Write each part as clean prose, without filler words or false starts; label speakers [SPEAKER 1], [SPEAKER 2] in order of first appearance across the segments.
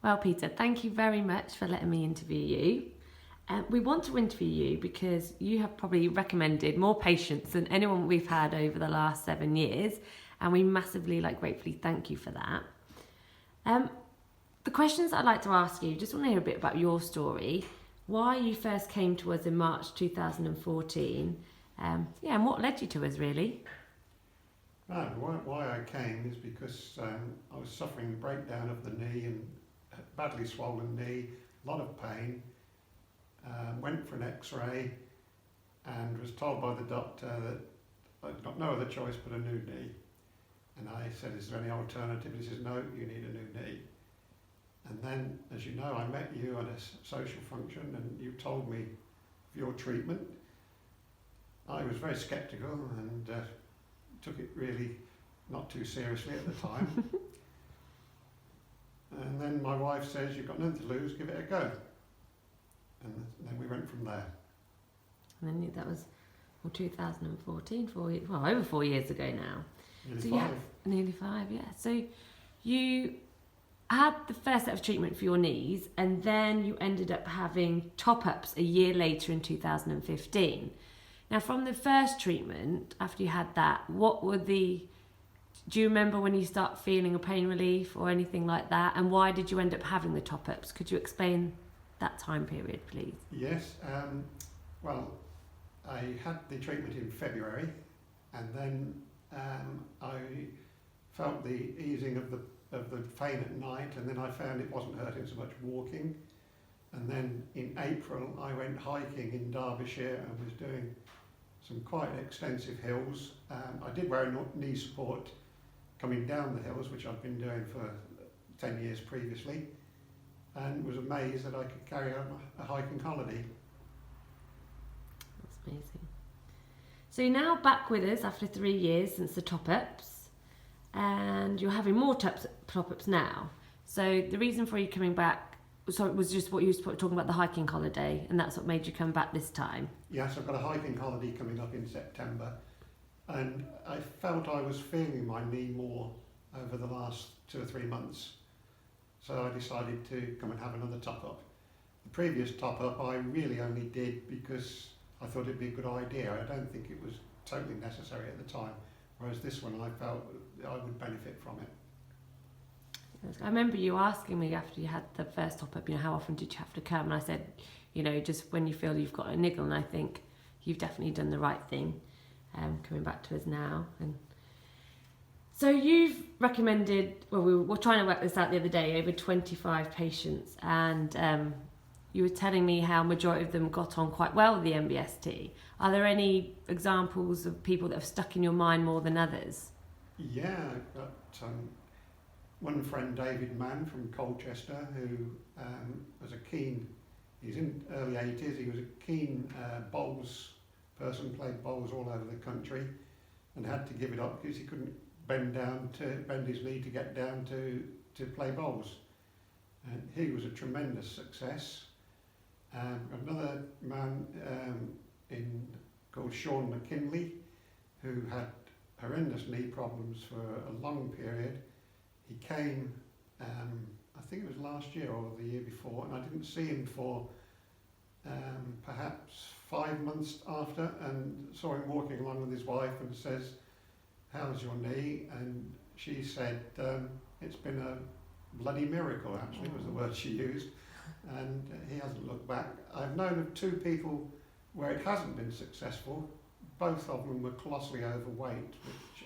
[SPEAKER 1] Well, Peter, thank you very much for letting me interview you. We want to interview you because you have probably recommended more patients than anyone we've had over the last 7 years, and we massively, gratefully thank you for that. The questions I'd like to ask you, just want to hear a bit about your story, why you first came to us in March 2014, and what led you to us, really.
[SPEAKER 2] Right, why I came is because I was suffering a breakdown of the knee and badly swollen knee, a lot of pain. Went for an X-ray and was told by the doctor that I'd got no other choice but a new knee. And I said, is there any alternative? He says, no, you need a new knee. And then, as you know, I met you at a social function and you told me of your treatment. I was very sceptical and took it really not too seriously at the time. And then my wife says, you've got nothing to lose, give it a go. And then we went from there.
[SPEAKER 1] And then that was 2014, over 4 years ago now.
[SPEAKER 2] Nearly
[SPEAKER 1] so
[SPEAKER 2] 5.
[SPEAKER 1] Yeah, nearly 5, yeah. So you had the first set of treatment for your knees, and then you ended up having top-ups a year later in 2015. Now, from the first treatment, after you had that, do you remember when you start feeling a pain relief or anything like that? And why did you end up having the top-ups? Could you explain that time period, please?
[SPEAKER 2] Yes, well, I had the treatment in February, and then I felt the easing of the pain at night, and then I found it wasn't hurting so much walking. And then in April, I went hiking in Derbyshire and was doing some quite extensive hills. I did wear a knee support coming down the hills, which I've been doing for 10 years previously, and was amazed that I could carry on a hiking holiday.
[SPEAKER 1] That's amazing. So you're now back with us after 3 years since the top-ups, and you're having more top-ups now. So the reason for you coming back, was just what you were talking about, the hiking holiday, and that's what made you come back this time?
[SPEAKER 2] Yes, I've got a hiking holiday coming up in September, and I felt I was feeling my knee more over the last 2 or 3 months. So I decided to come and have another top-up. The previous top-up I really only did because I thought it'd be a good idea. I don't think it was totally necessary at the time, whereas this one I felt I would benefit from it.
[SPEAKER 1] I remember you asking me after you had the first top-up, how often did you have to come? And I said, just when you feel you've got a niggle, and I think you've definitely done the right thing, coming back to us now. And so you've recommended, we were trying to work this out the other day, over 25 patients, and you were telling me how majority of them got on quite well with the MBST. Are there any examples of people that have stuck in your mind more than others?
[SPEAKER 2] Yeah, I've got one friend, David Mann from Colchester, who was he's in early 80s, he was a keen bowls person, played bowls all over the country, and had to give it up because he couldn't bend his knee to get down to play bowls. And he was a tremendous success. Another man called Sean McKinley, who had horrendous knee problems for a long period. He came, I think it was last year or the year before, and I didn't see him for perhaps 5 months after, and saw him walking along with his wife and says, how's your knee? And she said, it's been a bloody miracle, actually, was the word she used. And he hasn't looked back. I've known of 2 people where it hasn't been successful. Both of them were colossally overweight,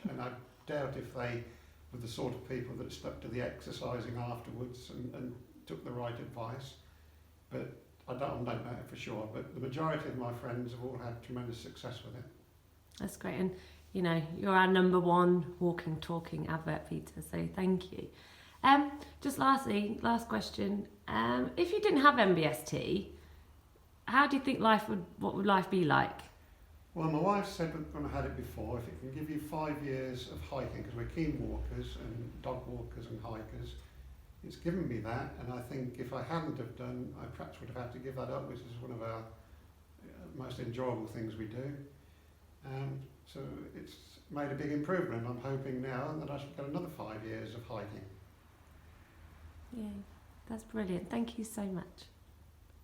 [SPEAKER 2] and I doubt if they were the sort of people that stuck to the exercising afterwards and took the right advice. But I don't know it for sure, but the majority of my friends have all had tremendous success with it.
[SPEAKER 1] That's great, and you're our number 1 walking, talking advert, Peter, so thank you. Just lastly, last question, if you didn't have MBST, how do you think what would life be like?
[SPEAKER 2] Well, my wife said when I had it before, if it can give you 5 years of hiking, because we're keen walkers and dog walkers and hikers, it's given me that, and I think if I hadn't have done, I perhaps would have had to give that up, which is one of our most enjoyable things we do. So it's made a big improvement, and I'm hoping now that I should get another 5 years of hiking.
[SPEAKER 1] Yeah. That's brilliant. Thank you so much.